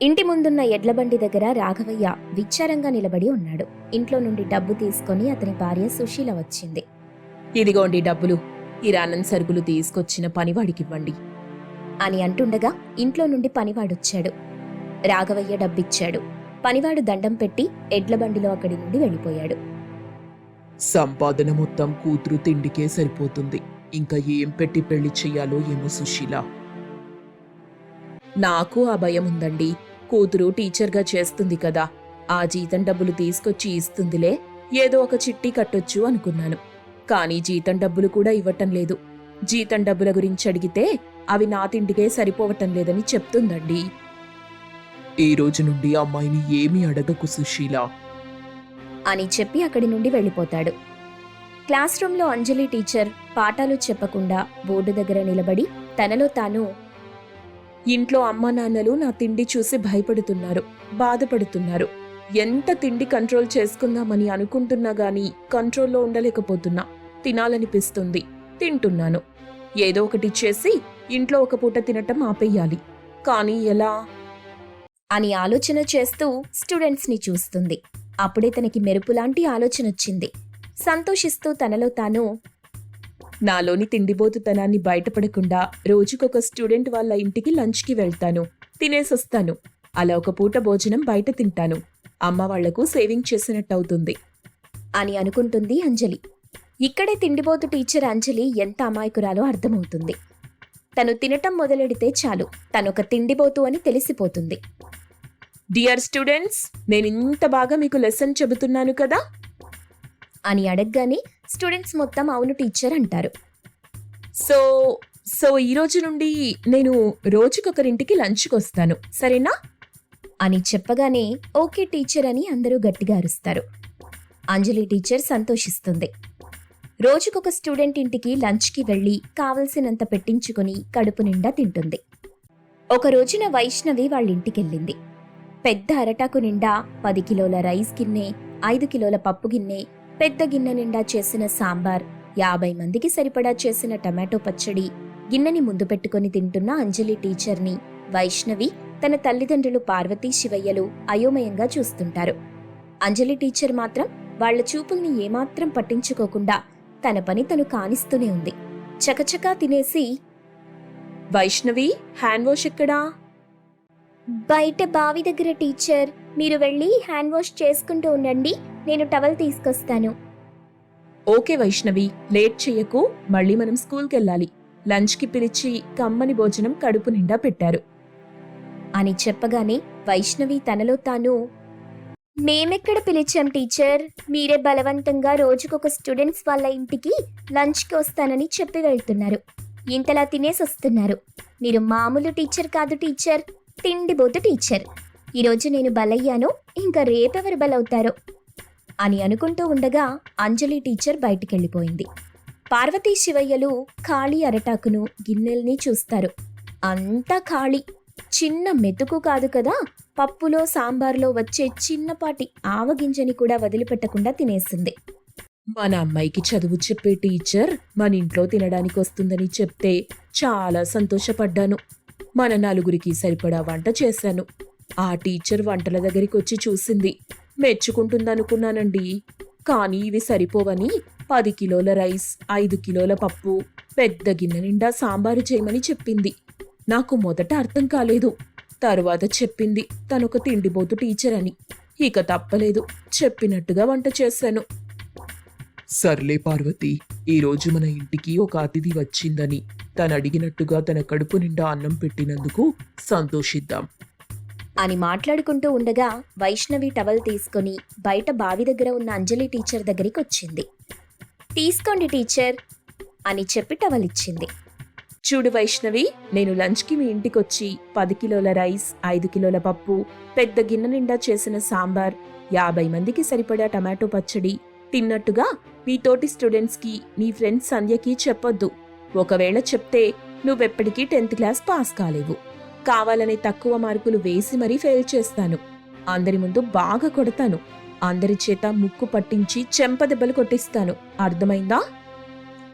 ఇంటి ముందున్న ఎడ్లబండి దగ్గర రాఘవయ్య విచారంగా నిలబడి ఉన్నాడు. ఇంట్లో నుండి డబ్బు తీసుకొని అతని భార్య సుశీల వచ్చింది. ఇదిగోండి డబ్బులు, కిరాణం సరుకులు తీసుకొచ్చిన పనివాడికివ్వండి అని అంటుండగా ఇంట్లో నుండి పనివాడొచ్చాడు. రాఘవయ్య డబ్బిచ్చాడు. పనివాడు దండం పెట్టి ఎడ్లబండిలో అక్కడి నుండి వెళ్ళిపోయాడు. సంపాదన మొత్తం కూతురు తిండికే సరిపోతుంది. ఇంకా ఏం పెట్టి పెళ్లి చెయ్యాలో ఏమో సుశీల. నాకు ఆ భయం ఉందండి. కూతురు టీచర్గా చేస్తుంది కదా, ఆ జీతం డబ్బులు తీసుకొచ్చి ఇస్తుందిలే, ఏదో ఒక చిట్టి కట్టొచ్చు అనుకున్నాను. కానీ జీతం డబ్బులు కూడా ఇవ్వటం లేదు. జీతం డబ్బుల గురించి అడిగితే అవి నా తిండికే సరిపోవటం లేదని చెప్తుందండి. ఈ రోజు నుండి అమ్మాయిని ఏమీ అడగకు సుశీల అని చెప్పి అక్కడి నుండి వెళ్ళిపోతాడు. క్లాస్ రూంలో అంజలి టీచర్ పాఠాలు చెప్పకుండా బోర్డు దగ్గర నిలబడి తనలో తాను, ఇంట్లో అమ్మా నాన్నలు నా తిండి చూసి భయపడుతున్నారు, బాధపడుతున్నారు. ఎంత తిండి కంట్రోల్ చేసుకుందామని అనుకుంటున్నా గానీ కంట్రోల్లో ఉండలేకపోతున్నా. తినాలనిపిస్తుంది, తింటున్నాను. ఏదో ఒకటి చేసి ఇంట్లో ఒక పూట తినటం ఆపేయాలి. కానీ ఎలా అని ఆలోచన చేస్తూ స్టూడెంట్స్ని చూస్తుంది. అప్పుడే తనకి మెరుపులాంటి ఆలోచనొచ్చింది. సంతోషిస్తూ తనలో తాను, నాలోని తిండిబోతుతనాన్ని బయటపడకుండా రోజుకొక స్టూడెంట్ వాళ్ళ ఇంటికి లంచ్కి వెళ్తాను, తినేసొస్తాను. అలా ఒక పూట భోజనం బయట తింటాను. అమ్మ వాళ్లకు సేవింగ్ చేసినట్టవుతుంది అని అనుకుంటుంది అంజలి. ఇక్కడే తిండిబోతు టీచర్ అంజలి ఎంత అమాయకురాలో అర్థమవుతుంది. తను తినటం మొదలెడితే చాలు తనొక తిండిబోతు అని తెలిసిపోతుంది. డియర్ స్టూడెంట్స్, నేనింత బాగా మీకు లెసన్ చెబుతున్నాను కదా అని అడగగానే స్టూడెంట్స్ మొత్తం అవును టీచర్ అంటారు. సో ఈ రోజు నుండి నేను రోజుకొకరింటికి లంచ్కి వస్తాను, సరేనా అని చెప్పగానే ఓకే టీచర్ అని అందరూ గట్టిగా అరుస్తారు. అంజలి టీచర్ సంతోషిస్తుంది. రోజుకొక స్టూడెంట్ ఇంటికి లంచ్కి వెళ్లి కావలసినంత పెట్టించుకుని కడుపు నిండా తింటుంది. ఒక రోజున వైష్ణవి వాళ్ళింటికెళ్ళింది. పెద్ద అరటాకు నిండా 10 కిలోల రైస్ గిన్నె, 5 కిలోల పప్పు గిన్నె, పెద్ద గిన్నె నిండా చేసిన సాంబార్, 50 మందికి సరిపడా చేసిన టమాటో పచ్చడి గిన్నెని ముందు పెట్టుకుని తింటున్న అంజలి టీచర్ని వైష్ణవి, తన తల్లిదండ్రులు పార్వతీ, శివయ్యలు అయోమయంగా చూస్తుంటారు. అంజలి టీచర్ మాత్రం వాళ్ల చూపుల్ని ఏమాత్రం పట్టించుకోకుండా తన పని తను కానిస్తూనే ఉంది. చకచకా తినేసి, వైష్ణవి, హ్యాండ్ వాష్ ఎక్కడా? బయట బావి దగ్గర టీచర్, మీరు వెళ్ళి హ్యాండ్ వాష్ చేసుకుంటూ ఉండండి, నేను టవల్ తీసుకొస్తాను. ఓకే వైష్ణవి, లేట్ చెయ్యకు. మళ్ళీ మనం స్కూల్కెళ్ళాలి. లంచ్కి పిలిచి కమ్మని భోజనం కడుపు నిండా పెట్టారు అని చెప్పగానే వైష్ణవి తనలో తాను, మేమెక్కడ పిలిచాం టీచర్, మీరే బలవంతంగా రోజుకొక స్టూడెంట్స్ వాళ్ళ ఇంటికి లంచ్కి వస్తానని చెప్పి వెళ్తున్నారు. ఇంతలా తినేసొస్తున్నారు. మీరు మామూలు టీచర్ కాదు టీచర్, తిండిబోతు టీచర్. ఈరోజు నేను బలయ్యాను, ఇంకా రేపెవరు బలవుతారో అని అనుకుంటూ ఉండగా అంజలి టీచర్ బయటికెళ్ళిపోయింది. పార్వతీ, శివయ్యలు ఖాళీ అరటాకును గిన్నెల్ని చూస్తారు. అంతా ఖాళీ. చిన్న మెతుకు కాదు కదా, పప్పులో సాంబార్లో వచ్చే చిన్నపాటి ఆవగింజని కూడా వదిలిపెట్టకుండా తినేసింది. మన అమ్మాయికి చదువు చెప్పే టీచర్ మన ఇంట్లో తినడానికి వస్తుందని చెప్తే చాలా సంతోషపడ్డాను. మన నలుగురికి సరిపడా వంట చేశాను. ఆ టీచర్ వంటల దగ్గరికి వచ్చి చూసింది, మెచ్చుకుంటుందనుకున్నానండి. కానీ ఇవి సరిపోవని 10 కిలోల రైస్, 5 కిలోల పప్పు, పెద్ద గిన్నె నిండా సాంబారు చేయమని చెప్పింది. నాకు మొదట అర్థం కాలేదు. తరువాత చెప్పింది తనొక తిండిబోతు టీచర్ అని. ఇక తప్పలేదు, చెప్పినట్టుగా వంట చేశాను. సర్లే పార్వతి, ఈరోజు మన ఇంటికి ఒక అతిథి వచ్చిందని తను అడిగినట్టుగా తన కడుపు నిండా అన్నం పెట్టినందుకు సంతోషిద్దాం అని మాట్లాడుకుంటూ ఉండగా వైష్ణవి టవల్ తీసుకుని బయట బావి దగ్గర ఉన్న అంజలి టీచర్ దగ్గరికి వచ్చింది. తీసుకోండి టీచర్ అని చెప్పి టవల్ ఇచ్చింది. చూడు వైష్ణవి, నేను లంచ్కి మీ ఇంటికొచ్చి 10 కిలోల రైస్, 5 కిలోల పప్పు, పెద్ద గిన్నె నిండా చేసిన సాంబార్, 50 మందికి సరిపడా టమాటో పచ్చడి తిన్నట్టుగా మీ తోటి స్టూడెంట్స్కి, మీ ఫ్రెండ్స్ సంధ్యకి చెప్పొద్దు. ఒకవేళ చెప్తే నువ్వెప్పటికీ 10th క్లాస్ పాస్ కాలేవు. కావాలనే తక్కువ మార్కులు వేసి మరీ ఫెయిల్ చేస్తాను. అందరి ముందు బాగా కొడతాను. అందరి చేత ముక్కు పట్టించి చెంపదెబ్బలు కొట్టిస్తాను. అర్థమైందా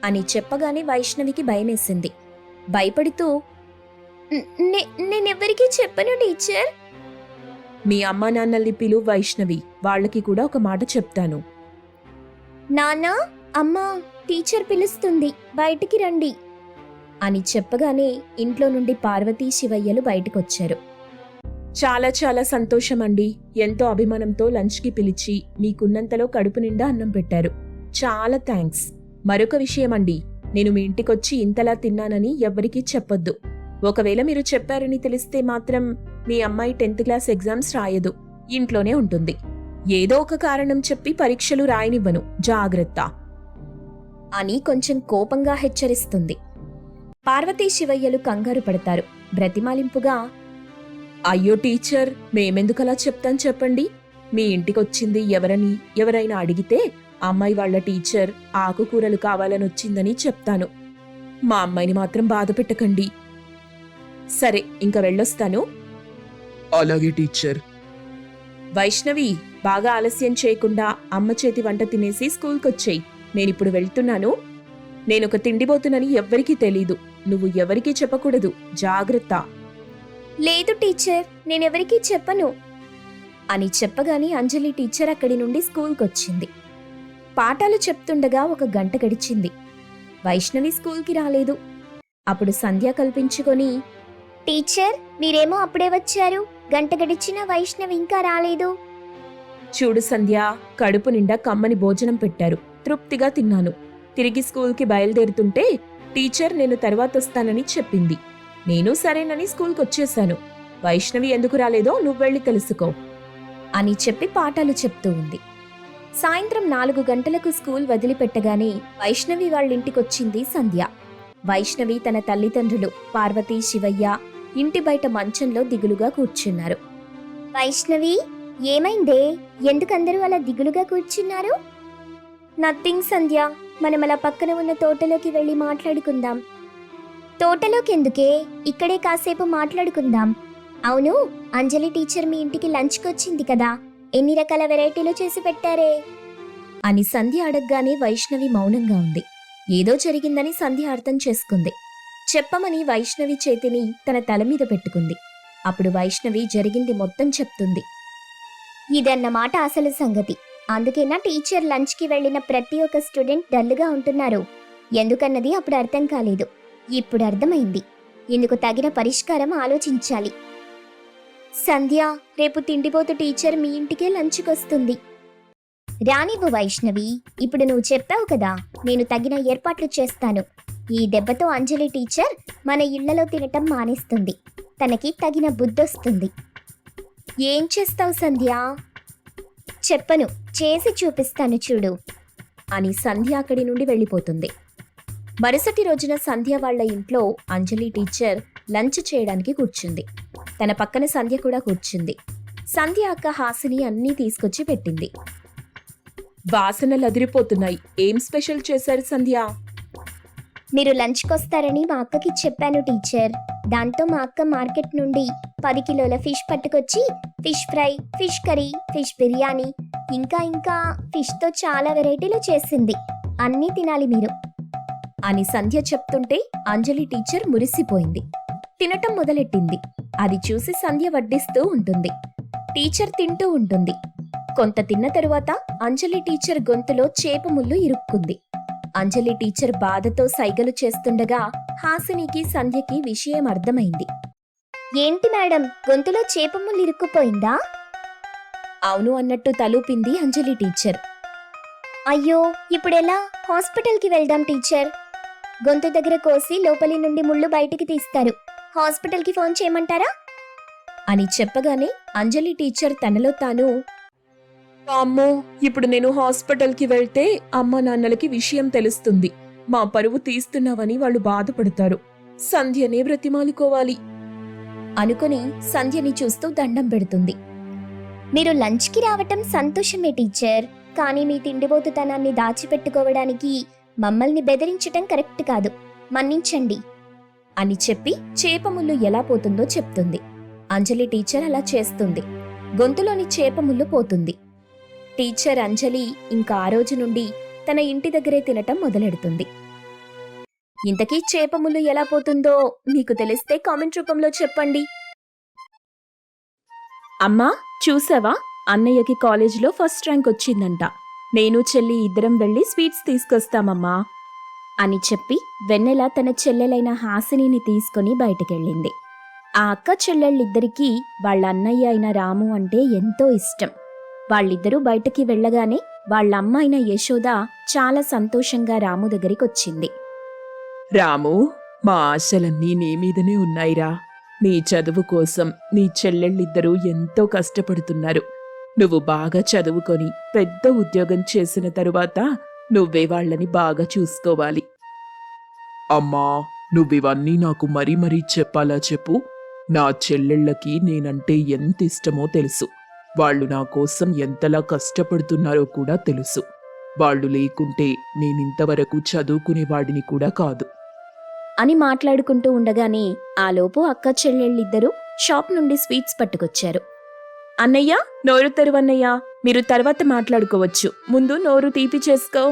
అని చెప్పగానే వైష్ణవికి భయమేసింది. భయపడుతూ, నేనెవ్వరికీ చెప్పను టీచర్ మీ అమ్మా నాన్నల్ని పిలు వైష్ణవి, వాళ్ళకి కూడా ఒక మాట చెప్తాను. నాన్నా, అమ్మా, టీచర్ పిలుస్తుంది, బయటికి రండి అని చెప్పగానే ఇంట్లో నుండి పార్వతీ శివయ్యలు బయటకొచ్చారు. చాలా చాలా సంతోషమండి. ఎంతో అభిమానంతో లంచ్కి పిలిచి మీకున్నంతలో కడుపు నిండా అన్నం పెట్టారు. చాలా థ్యాంక్స్. మరొక విషయమండి, నేను మీ ఇంటికొచ్చి ఇంతలా తిన్నానని ఎవ్వరికీ చెప్పొద్దు. ఒకవేళ మీరు చెప్పారని తెలిస్తే మాత్రం మీ అమ్మాయి 10th క్లాస్ ఎగ్జామ్స్ రాయదు, ఇంట్లోనే ఉంటుంది. ఏదో ఒక కారణం చెప్పి పరీక్షలు రాయనివ్వను, జాగ్రత్త అని కొంచెం కోపంగా హెచ్చరిస్తుంది. పార్వతీ శివయ్యలు కంగారు పడతారు. బ్రతిమాలింపుగా, అయ్యో టీచర్, మేమెందుకలా చెప్తాం చెప్పండి. మీ ఇంటికొచ్చింది ఎవరైనా అడిగితే అమ్మాయి వాళ్ళ టీచర్ ఆకుకూరలు కావాలని వచ్చిందని చెప్తాను. మా అమ్మాయిని మాత్రం బాధ పెట్టకండి. సరే, ఇంక వెళ్ళొస్తాను. అలాగే టీచర్. వైష్ణవి, బాగా ఆలస్యం చేయకుండా అమ్మ చేతి వంట తినేసి స్కూల్కొచ్చేయి. నేనిప్పుడు వెళ్తున్నాను. నేనొక తిండిపోతునని ఎవ్వరికీ తెలీదు. నువ్వు ఎవరికీ చెప్పకూడదు, జాగ్రత్త. లేదు టీచర్, నేనెవరికీ చెప్పను అని చెప్పగానే అంజలి టీచర్ అక్కడి నుండి స్కూల్కొచ్చింది. పాఠాలు చెప్తుండగా 1 గంట గడిచింది. వైష్ణవి స్కూల్కి రాలేదు. అప్పుడు సంధ్య కల్పించుకొని, టీచర్, మీరేమో అప్పుడే వచ్చారు, గంట గడిచినా వైష్ణవి ఇంకా రాలేదు. చూడు సంధ్య, కడుపు నిండా కమ్మని భోజనం పెట్టారు, తృప్తిగా తిన్నాను. తిరిగి స్కూల్కి బయలుదేరుతుంటే టీచర్ నేను తర్వాతొస్తానని చెప్పింది. నేను సరేనని స్కూల్కొచ్చేశాను. వైష్ణవి ఎందుకు రాలేదో నువ్వెళ్ళి తెలుసుకో అని చెప్పి పాఠాలు చెప్తూ ఉంది. సాయంత్రం 4 గంటలకు స్కూల్ వదిలిపెట్టగానే వైష్ణవి వాళ్ళింటికొచ్చింది సంధ్య. వైష్ణవి తన తల్లిదండ్రులు పార్వతీ శివయ్య ఇంటి బయట మంచంలో దిగులుగా కూర్చున్నారు. వైష్ణవి, ఏమైందే? ఎందుకందరూ అలా దిగులుగా కూర్చున్నారు? నథింగ్ సంధ్య, మనమలా పక్కన ఉన్న తోటలోకి వెళ్ళి మాట్లాడుకుందాం. తోటలోకెందుకే? ఇక్కడే కాసేపు మాట్లాడుకుందాం. అవును, అంజలి టీచర్ మీ ఇంటికి లంచ్కొచ్చింది కదా, ఎన్ని రకాల వెరైటీలు చేసి పెట్టారే అని సంధ్య అడగగానే వైష్ణవి మౌనంగా ఉంది. ఏదో జరిగిందని సంధ్య అర్థం చేసుకుంది. చెప్పమని వైష్ణవి చేతిని తన తల మీద పెట్టుకుంది. అప్పుడు వైష్ణవి జరిగింది మొత్తం చెప్తుంది. ఇదన్నమాట అసలు సంగతి. అందుకేనా టీచర్ లంచ్కి వెళ్ళిన ప్రతి ఒక్క స్టూడెంట్ డల్గా ఉంటున్నారు. ఎందుకన్నది అప్పుడు అర్థం కాలేదు, ఇప్పుడు అర్థమైంది. ఇందుకు తగిన పరిష్కారం ఆలోచించాలి. సంధ్య, రేపు తిండిపోతు టీచర్ మీ ఇంటికే లంచ్కొస్తుంది. రానివ్వు వైష్ణవి, ఇప్పుడు నువ్వు చెప్పావు కదా, నేను తగిన ఏర్పాట్లు చేస్తాను. ఈ దెబ్బతో అంజలి టీచర్ మన ఇళ్లలో తినటం మానేస్తుంది, తనకి తగిన బుద్ధొస్తుంది. ఏం చేస్తావు సంధ్య? చెప్పను, చేసి చూపిస్తాను చూడు అని సంధ్య అక్కడి నుండి వెళ్ళిపోతుంది. మరుసటి రోజున సంధ్య వాళ్ళ ఇంట్లో అంజలి టీచర్ లంచ్ చేయడానికి కూర్చుంది. తన పక్కన సంధ్య కూడా కూర్చుంది. సంధ్య అక్క హాసిని అన్నీ తీసుకొచ్చి పెట్టింది. వాసనలు అదిరిపోతున్నాయి. ఏం స్పెషల్ చేశారు సంధ్య? మీరు లంచ్కొస్తారని మా అక్కకి చెప్పాను టీచర్. దాంతో మా అక్క మార్కెట్ నుండి 10 కిలోల ఫిష్ పట్టుకొచ్చి fish fry, fish curry, fish biryani, ఇంకా ఫిష్తో చాలా వెరైటీలు చేసింది. అన్నీ తినాలి మీరు అని సంధ్య చెప్తుంటే అంజలి టీచర్ మురిసిపోయింది. తినటం మొదలెట్టింది. అది చూసి సంధ్య వడ్డిస్తూ ఉంటుంది. టీచర్ తింటూ ఉంటుంది. కొంత తిన్న తరువాత అంజలి టీచర్ గొంతులో చేప ముళ్ళు ఇరుక్కుంది. అంజలి టీచర్ బాధతో సైగలు చేస్తుండగా హాసినికి సంధ్యకి విషయం అర్థమైంది. ఏంటి మేడం, గొంతులో చేప ముళ్ళు ఇరుక్కుపోయిందా? అవును అన్నట్టు తలూపింది అంజలి టీచర్. అయ్యో, ఇప్పుడెలా? హాస్పిటల్కి వెళ్దాం టీచర్. గొంతు దగ్గర కోసి లోపలి నుండి ముళ్ళు బయటికి తీస్తారు. హాస్పిటల్కి ఫోన్ చేయమంటారా అని చెప్పగానే అంజలి టీచర్ తనలో తాను, అమ్మో, ఇప్పుడు నేను హాస్పిటల్కి వెళ్తే అమ్మ నాన్నలకి విషయం తెలుస్తుంది. మా పరువు తీస్తున్నావని వాళ్ళు బాధపడతారు. సంధ్యనే బ్రతిమాలుకోవాలి అనుకుని సంధ్యని చూస్తూ దండం పెడుతుంది. మీరు లంచ్కి రావటం సంతోషమే టీచర్, కానీ మీ తిండిబోతుతనాన్ని దాచిపెట్టుకోవడానికి మమ్మల్ని బెదిరించటం కరెక్ట్ కాదు, మన్నించండి అని చెప్పి చేపముళ్ళు ఎలా పోతుందో చెప్తుంది. అంజలి టీచర్ అలా చేస్తుంది. గొంతులోని చేపముళ్ళు పోతుంది. టీచర్ అంజలి ఇంకా ఆ రోజు నుండి తన ఇంటి దగ్గరే తినటం మొదలెడుతుంది. ఇంతకీ చేపముళ్ళు ఎలా పోతుందో మీకు తెలిస్తే కామెంట్ రూపంలో చెప్పండి. అమ్మా చూసావా, అన్నయ్యకి కాలేజీలో ఫస్ట్ ర్యాంక్ వచ్చిందంట. నేను చెల్లి ఇద్దరం వెళ్ళి స్వీట్స్ తీసుకొస్తామమ్మా అని చెప్పి వెన్నెల తన చెల్లెలైన హాసినిని తీసుకుని బయటికెళ్ళింది. ఆ అక్క చెల్లెళ్ళిద్దరికీ వాళ్ళ అన్నయ్య అయిన రాము అంటే ఎంతో ఇష్టం. వాళ్ళిద్దరూ బయటకి వెళ్ళగానే వాళ్ళ అమ్మ అయిన యశోద చాలా సంతోషంగా రాము దగ్గరికొచ్చింది. రాము, మా ఆశలన్నీ నీ మీదనే ఉన్నాయిరా. నీ చదువు కోసం నీ చెల్లెళ్ళిద్దరూ ఎంతో కష్టపడుతున్నారు. నువ్వు బాగా చదువుకొని పెద్ద ఉద్యోగం చేసిన తరువాత నువ్వే వాళ్ళని బాగా చూసుకోవాలి. అమ్మా, నువ్వివన్నీ నాకు మరీ మరీ చెప్పాలా చెప్పు. నా చెల్లెళ్ళకి నేనంటే ఎంత ఇష్టమో తెలుసు. వాళ్ళు నా కోసం ఎంతలా కష్టపడుతున్నారో కూడా తెలుసు. వాళ్ళు లేకుంటే నేనింతవరకు చదువుకునేవాడిని కూడా కాదు అని మాట్లాడుకుంటూ ఉండగానే ఆలోపు అక్క చెల్లెళ్ళిద్దరూ షాప్ నుండి స్వీట్స్ పట్టుకొచ్చారు. అన్నయ్య, నోరు తెరువన్నయ్య, మీరు తర్వాత మాట్లాడుకోవచ్చు. ముందు నోరు తీపి చేసుకో.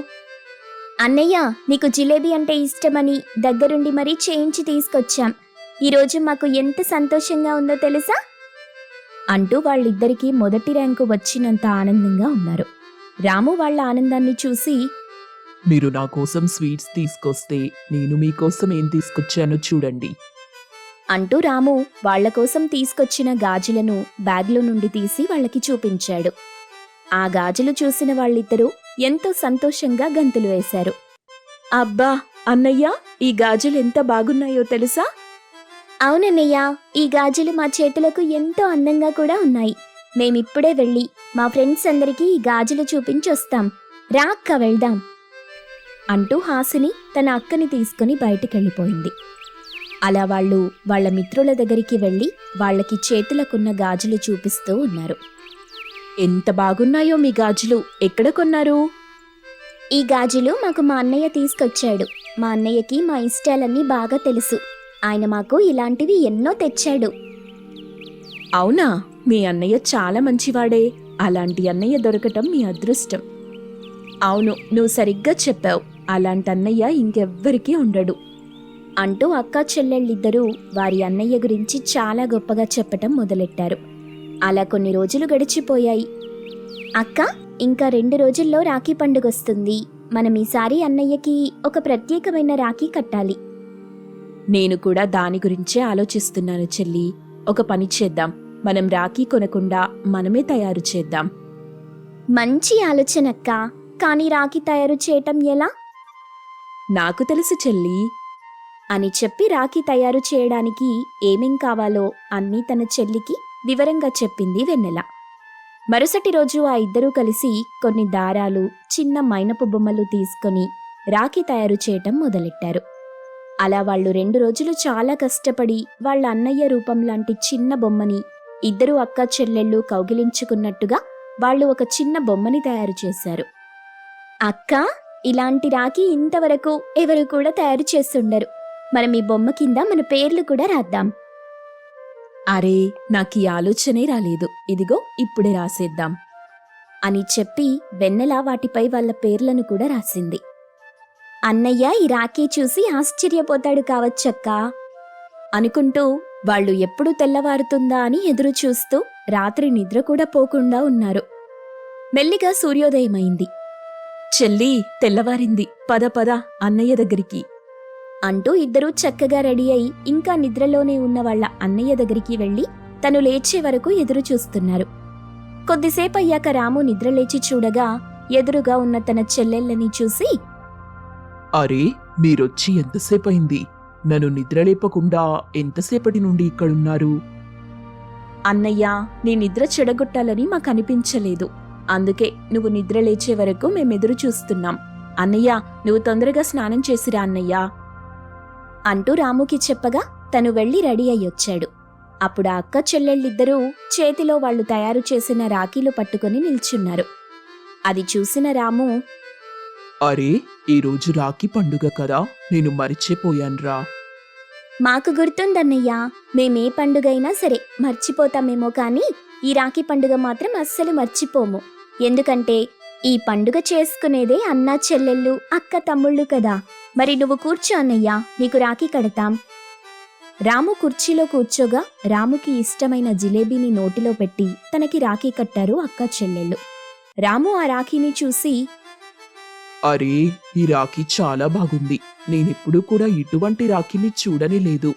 అన్నయ్య, నీకు జిలేబీ అంటే ఇష్టమని దగ్గరుండి మరీ చేయించి తీసుకొచ్చాం. ఈరోజు మాకు ఎంత సంతోషంగా ఉందో తెలుసా అంటూ వాళ్ళిద్దరికీ మొదటి ర్యాంకు వచ్చినంత ఆనందంగా ఉన్నారు. రాము వాళ్ళ ఆనందాన్ని చూసి, మీరు నా కోసం స్వీట్స్ తీసుకొస్తే నేను మీకోసం ఏం తీసుకొచ్చానో చూడండి అంటూ రాము వాళ్ల కోసం తీసుకొచ్చిన గాజులను బ్యాగ్లో నుండి తీసి వాళ్ళకి చూపించాడు. ఆ గాజులు చూసిన వాళ్ళిద్దరూ ఎంతో సంతోషంగా గంతులు వేశారు. అబ్బా అన్నయ్య, ఈ గాజులు ఎంత బాగున్నాయో తెలుసా? అవునన్నయ్య, ఈ గాజులు మా చేతులకు ఎంతో అందంగా కూడా ఉన్నాయి. మేమిప్పుడే వెళ్ళి మా ఫ్రెండ్స్ అందరికీ ఈ గాజులు చూపించొస్తాం. రా అక్క, వెళ్దాం అంటూ హాసిని తన అక్కని తీసుకుని బయటికెళ్ళిపోయింది. అలా వాళ్ళు వాళ్ళ మిత్రుల దగ్గరికి వెళ్ళి వాళ్ళకి చేతులకున్న గాజులు చూపిస్తూ ఉన్నారు. ఎంత బాగున్నాయో మీ గాజులు, ఎక్కడ కొన్నారు? ఈ గాజులు మాకు మా అన్నయ్య తీసుకొచ్చాడు. మా అన్నయ్యకి మా ఇష్టాలన్నీ బాగా తెలుసు. ఆయన మాకు ఇలాంటివి ఎన్నో తెచ్చాడు. అవునా, మీ అన్నయ్య చాలా మంచివాడే. అలాంటి అన్నయ్య దొరకటం మీ అదృష్టం. అవును, నువ్వు సరిగ్గా చెప్పావు. అలాంటి అన్నయ్య ఇంకెవ్వరికీ ఉండడు అంటూ అక్కా చెల్లెళ్ళిద్దరూ వారి అన్నయ్య గురించి చాలా గొప్పగా చెప్పటం మొదలెట్టారు. అలా కొన్ని రోజులు గడిచిపోయాయి. అక్క, ఇంకా 2 రోజుల్లో రాఖీ పండుగొస్తుంది. మనం ఈసారి అన్నయ్యకి ఒక ప్రత్యేకమైన రాఖీ కట్టాలి. నేను కూడా దాని గురించే ఆలోచిస్తున్నాను చెల్లి. ఒక పని చేద్దాం, మనం రాఖీ కొనకుండా మనమే తయారు చేద్దాం. మంచి ఆలోచనక్క. కానీ రాఖీ తయారు చేయటం ఎలా? నాకు తెలుసు చెల్లి అని చెప్పి రాఖీ తయారు చేయడానికి ఏమేం కావాలో అన్నీ తన చెల్లికి వివరంగా చెప్పింది వెన్నెల. మరుసటి రోజు ఆ ఇద్దరూ కలిసి కొన్ని దారాలు, చిన్న మైనపు బొమ్మలు తీసుకొని రాఖీ తయారు చేయటం మొదలెట్టారు. అలా వాళ్ళు 2 రోజులు చాలా కష్టపడి వాళ్ళ అన్నయ్య రూపం లాంటి చిన్న బొమ్మని ఇద్దరు అక్క చెల్లెళ్ళు కౌగిలించుకున్నట్టుగా వాళ్ళు ఒక చిన్న బొమ్మని తయారు చేశారు. అక్క, ఇలాంటి రాఖీ ఇంతవరకు ఎవరు కూడా తయారు చేస్తుండరు. మనం ఈ బొమ్మ కింద మన పేర్లు కూడా రాద్దాం. అరే, నాకు ఈ ఆలోచనే రాలేదు. ఇదిగో ఇప్పుడే రాసేద్దాం అని చెప్పి వెన్నెల వాటిపై వాళ్ళ పేర్లను కూడా రాసింది. అన్నయ్య ఈ రాఖీ చూసి ఆశ్చర్యపోతాడు కావచ్చక్కా అనుకుంటూ వాళ్ళు ఎప్పుడు తెల్లవారుతుందా అని ఎదురు చూస్తూ రాత్రి నిద్ర కూడా పోకుండా ఉన్నారు. మెల్లిగా సూర్యోదయమైంది. చెల్లి, తెల్లవారింది, పద పద అన్నయ్య దగ్గరికి అంటూ ఇద్దరూ చక్కగా రెడీ అయి ఇంకా నిద్రలోనే ఉన్న వాళ్ళ అన్నయ్య దగ్గరికి వెళ్లి తను లేచే వరకు ఎదురు చూస్తున్నారు. కొద్దిసేపు అయ్యాక రాము నిద్రలేచి చూడగా ఎదురుగా ఉన్న తన చెల్లెళ్ళని చూసి, అరే, మీరొచ్చి ఎంతసేపయింది? నన్ను నిద్రలేపకుండా ఎంతసేపటి నుండి ఇక్కడున్నారు? అన్నయ్య, నీ నిద్ర చెడగొట్టాలని మాకనిపించలేదు. అందుకే నువ్వు నిద్రలేచే వరకు మేమెదురు చూస్తున్నాం. అన్నయ్య, నువ్వు తొందరగా స్నానం చేసిరా అన్నయ్య అంటూ రాముకి చెప్పగా తను వెళ్లి రెడీ అయ్యొచ్చాడు. అప్పుడు ఆ అక్క చెల్లెళ్ళిద్దరూ చేతిలో వాళ్ళు తయారు చేసిన రాఖీలు పట్టుకుని నిల్చున్నారు. అది చూసిన రాము, అరే, ఈరోజు రాఖీ పండుగ కదా, నేను మరిచిపోయాన్రా. మాకు గుర్తుందన్నయ్యా, మేమే పండుగైనా సరే మర్చిపోతామేమో కానీ ఈ రాఖీ పండుగ మాత్రం అస్సలు మర్చిపోము. ఎందుకంటే ఈ పండుగ చేసుకునేదే అన్నా చెల్లెళ్ళు, అక్క తమ్ముళ్ళు కదా. మరి నువ్వు కూర్చో అన్నయ్యా, నీకు రాఖీ కడతాం రాము కుర్చీలో కూర్చోగా రాముకి ఇష్టమైన జిలేబీని నోటిలో పెట్టి తనకి రాఖీ కట్టారు అక్క చెల్లెళ్ళు. రాము ఆ రాఖీని చూసి, అరే, ఈ రాఖీ చాలా బాగుంది. నేనెప్పుడు కూడా ఇటువంటి రాఖీని చూడనే లేదు.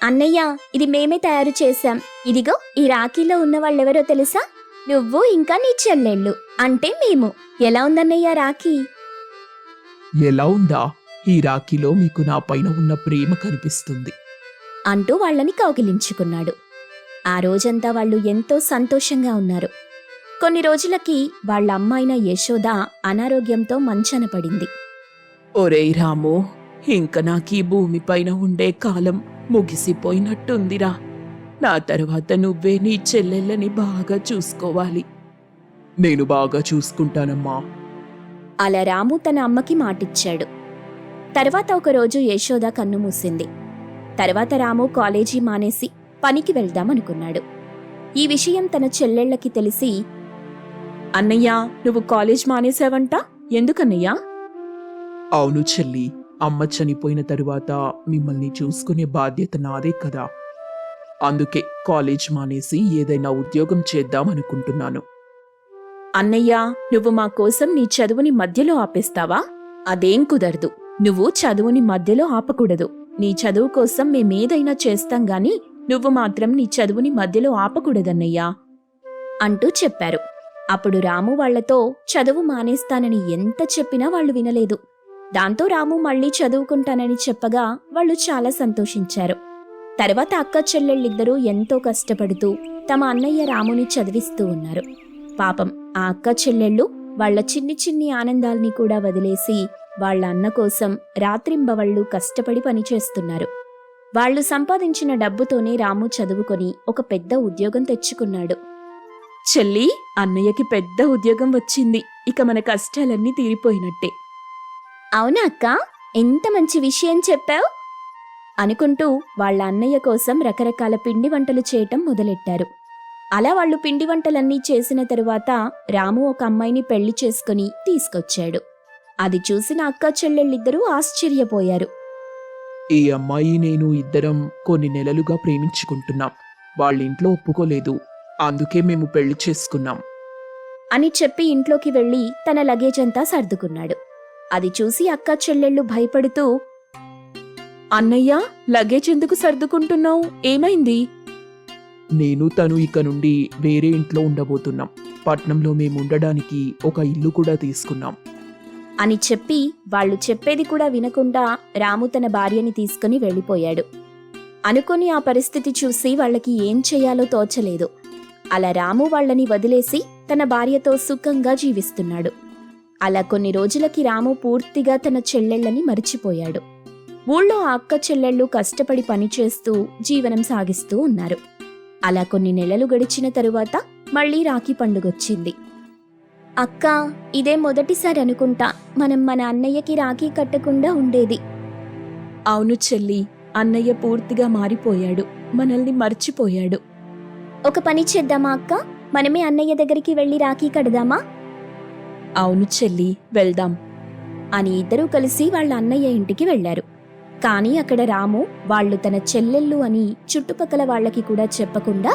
అన్నయ్య, ఇది మేమే తయారు చేశాం. ఇదిగో ఈ రాఖీలో ఉన్న వాళ్ళెవరో తెలుసా? నువ్వు ఇంకా నీ చెల్లెళ్ళు, అంటే మేము. ఎలా ఉందన్నయ్య రాఖీ? ఎలా ఉందా? ఈ రాఖీలో మీకు నా పైన ఉన్న ప్రేమ కనిపిస్తుంది. అంటూ వాళ్ళని కౌగిలించుకున్నాడు. ఆ రోజంతా వాళ్ళు ఎంతో సంతోషంగా ఉన్నారు. కొన్ని రోజులకి వాళ్ళ అమ్మాయిన యశోద అనారోగ్యంతో మంచాన పడింది. ఒరేయ్ రాము, ఇంక నాకీ భూమిపైన ఉండే కాలం ముగిసిపోయినట్టుందిరా. నా తర్వాత నువ్వే నీ చెల్లెళ్ళని బాగా చూసుకోవాలి. నేను బాగా చూసుకుంటానమ్మా. అలా రాము తన అమ్మకి మాటిచ్చాడు. తర్వాత ఒకరోజు యశోద కన్ను మూసింది. తర్వాత రాము కాలేజీ మానేసి పనికి వెళ్దామనుకున్నాడు. ఈ విషయం తన చెల్లెళ్ళకి తెలిసి, అన్నయ్య, నువ్వు కాలేజ్ మానేశావంట? ఎందుకన్నయ్యా? అవును చెల్లి, అమ్మ చనిపోయిన తరువాత మిమ్మల్ని చూసుకునే బాధ్యత నాదే కదా. అందుకే కాలేజ్ మానేసి ఏదైనా ఉద్యోగం చేద్దామనుకుంటున్నాను. అన్నయ్య, నువ్వు మా కోసం నీ చదువుని మధ్యలో ఆపేస్తావా? అదేం కుదరదు. నువ్వు చదువుని మధ్యలో ఆపకూడదు. నీ చదువు కోసం మేమేదైనా చేస్తాం గాని నువ్వు మాత్రం నీ చదువుని మధ్యలో ఆపకూడదన్నయ్యా అంటూ చెప్పారు. అప్పుడు రాము వాళ్లతో చదువు మానేస్తానని ఎంత చెప్పినా వాళ్ళు వినలేదు. దాంతో రాము మళ్లీ చదువుకుంటానని చెప్పగా వాళ్ళు చాలా సంతోషించారు. తర్వాత అక్క చెల్లెళ్ళిద్దరూ ఎంతో కష్టపడుతూ తమ అన్నయ్య రాముని చదివిస్తూ ఉన్నారు. పాపం ఆ అక్క చెల్లెళ్ళు వాళ్ల చిన్ని చిన్ని ఆనందాల్ని కూడా వదిలేసి వాళ్ల అన్న కోసం రాత్రింబవళ్లు కష్టపడి పనిచేస్తున్నారు. వాళ్లు సంపాదించిన డబ్బుతోనే రాము చదువుకొని ఒక పెద్ద ఉద్యోగం తెచ్చుకున్నాడు. చెల్లి, అన్నయ్యకి పెద్ద ఉద్యోగం వచ్చింది. ఇక మన కష్టాలన్నీ తీరిపోయినట్టే. అవునా అక్క, ఎంత మంచి విషయం చెప్పావు అనుకుంటూ వాళ్ళ అన్నయ్య కోసం రకరకాల పిండి వంటలు చేయటం మొదలెట్టారు. అలా వాళ్ళు పిండి వంటలన్నీ చేసిన తరువాత రాము ఒక అమ్మాయిని పెళ్లి చేసుకుని తీసుకొచ్చాడు. అది చూసిన అక్క చెల్లెళ్ళిద్దరూ ఆశ్చర్యపోయారు. ఈ అమ్మాయి నేను ఇద్దరం కొన్ని నెలలుగా ప్రేమించుకుంటున్నాం. వాళ్ళింట్లో ఒప్పుకోలేదు. అందుకే మేము పెళ్లి చేసుకున్నాం అని చెప్పి ఇంట్లోకి వెళ్లి తన లగేజ్ అంతా సర్దుకున్నాడు. అది చూసి అక్క చెల్లెళ్ళు భయపడుతూ, అన్నయ్య, లగేజ్ ఎందుకు సర్దుకుంటున్నావు? ఏమైంది? నేను తను ఇక నుండి వేరే ఇంట్లో ఉండబోతున్నాం. పట్నంలో మేముండడానికి ఒక ఇల్లు కూడా తీసుకున్నాం అని చెప్పి వాళ్ళు చెప్పేది కూడా వినకుండా రాము తన భార్యని తీసుకుని వెళ్ళిపోయాడు. అనుకుని ఆ పరిస్థితి చూసి వాళ్ళకి ఏం చెయ్యాలో తోచలేదు. అలా రాము వాళ్ళని వదిలేసి తన భార్యతో సుఖంగా జీవిస్తున్నాడు. అలా కొన్ని రోజులకి రాము పూర్తిగా తన చెల్లెళ్ళని మరిచిపోయాడు. ఊళ్ళో ఆ అక్క చెల్లెళ్ళు కష్టపడి పనిచేస్తూ జీవనం సాగిస్తూ ఉన్నారు. అలా కొన్ని నెలలు గడిచిన తరువాత మళ్లీ రాఖీ పండుగొచ్చింది. అక్క, ఇదే మొదటిసారి అనుకుంటా మనం మన అన్నయ్యకి రాఖీ కట్టకుండా ఉండేది. అవును చెల్లి, అన్నయ్య పూర్తిగా మారిపోయాడు. మనల్ని మర్చిపోయాడు. ఒక పని చేద్దామా అక్క, మనమే అన్నయ్య దగ్గరికి వెళ్లి రాఖీ కడదామా? అవును చెల్లి, వెళ్దాం అని ఇద్దరూ కలిసి వాళ్ళ అన్నయ్య ఇంటికి వెళ్లారు. కాని అక్కడ రాము వాళ్ళు తన చెల్లెళ్ళు అని చుట్టుపక్కల వాళ్ళకి కూడా చెప్పకుండా,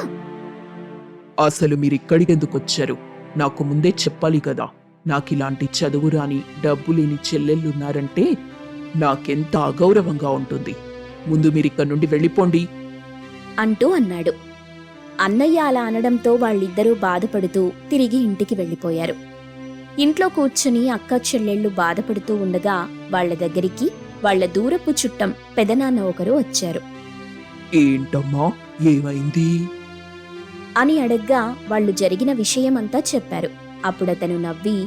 అసలు మీరిక్కడికెందుకొచ్చారు? నాకు ముందే చెప్పాలి కదా. నాకిలాంటి చదువు రాని డబ్బు లేని చెల్లెళ్ళున్నారంటే నాకెంత అగౌరవంగా ఉంటుంది. ముందు మీరిక్కడి నుండి వెళ్ళిపోండి అంటూ అన్నాడు. అన్నయ్య అలా అనడంతో వాళ్ళిద్దరూ బాధపడుతూ తిరిగి ఇంటికి వెళ్ళిపోయారు. ఇంట్లో కూర్చుని అక్క చెల్లెళ్ళు బాధపడుతూ ఉండగా వాళ్ల దగ్గరికి వాళ్ల దూరపు చుట్టం పెదనాన్న ఒకరు వచ్చారు. ఏంటమ్మా, ఏమైంది అని అడగ్గా వాళ్ళు జరిగిన విషయమంతా చెప్పారు. అప్పుడతను నవ్వి,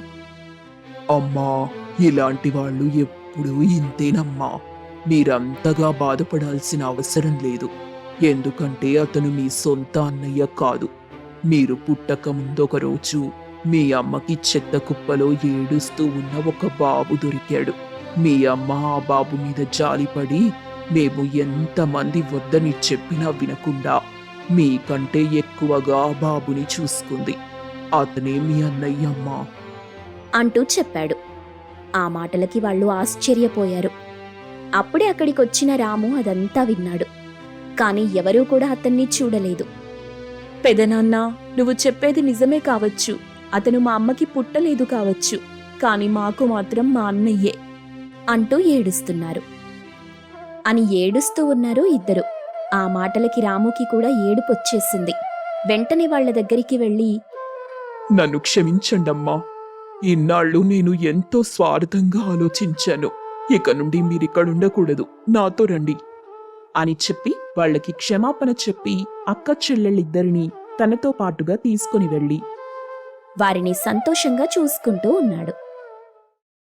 అమ్మా, ఇలాంటి వాళ్ళు ఎప్పుడూ ఇంతేనమ్మా. మీరంతగా బాధపడాల్సిన అవసరం లేదు. ఎందుకంటే అతను మీ సొంత అన్నయ్య కాదు. మీరు పుట్టక ముందొక రోజు మీ అమ్మకి చెత్త కుప్పలో ఏడుస్తూ ఉన్న ఒక బాబు దొరికాడు. మీ అమ్మ ఆ బాబు మీద జాలిపడి మేము ఎంతమంది వద్దని చెప్పినా వినకుండా మీకంటే ఎక్కువగా ఆ బాబుని చూసుకుంది. అతనే మీ అన్నయ్య అమ్మా అంటూ చెప్పాడు. ఆ మాటలకి వాళ్ళు ఆశ్చర్యపోయారు. అప్పుడే అక్కడికొచ్చిన రాము అదంతా విన్నాడు. కానీ ఎవరూ కూడా అతన్ని చూడలేదు. పెదనాన్న, నువ్వు చెప్పేది నిజమే కావచ్చు. అతను మా అమ్మకి పుట్టలేదు కావచ్చు, కానీ మాకు మాత్రం మా అన్నయ్యే అంటూ ఏడుస్తున్నారు. అని ఏడుస్తూ ఉన్నారు ఇద్దరు. ఆ మాటలకి రాముకి కూడా ఏడుపొచ్చేసింది. వెంటనే వాళ్ళ దగ్గరికి వెళ్ళి, నన్ను క్షమించండమ్మా. ఇన్నాళ్ళు నేను ఎంతో స్వార్థంగా ఆలోచించాను. ఇక నుండి మీరిక్కడుండకూడదు, నాతో రండి అని చెప్పి వాళ్ళకి క్షమాపణ చెప్పి అక్క చెల్లెళ్ళిద్దరినీ తనతో పాటుగా తీసుకుని వెళ్ళి వారిని సంతోషంగా చూసుకుంటూ ఉన్నాడు.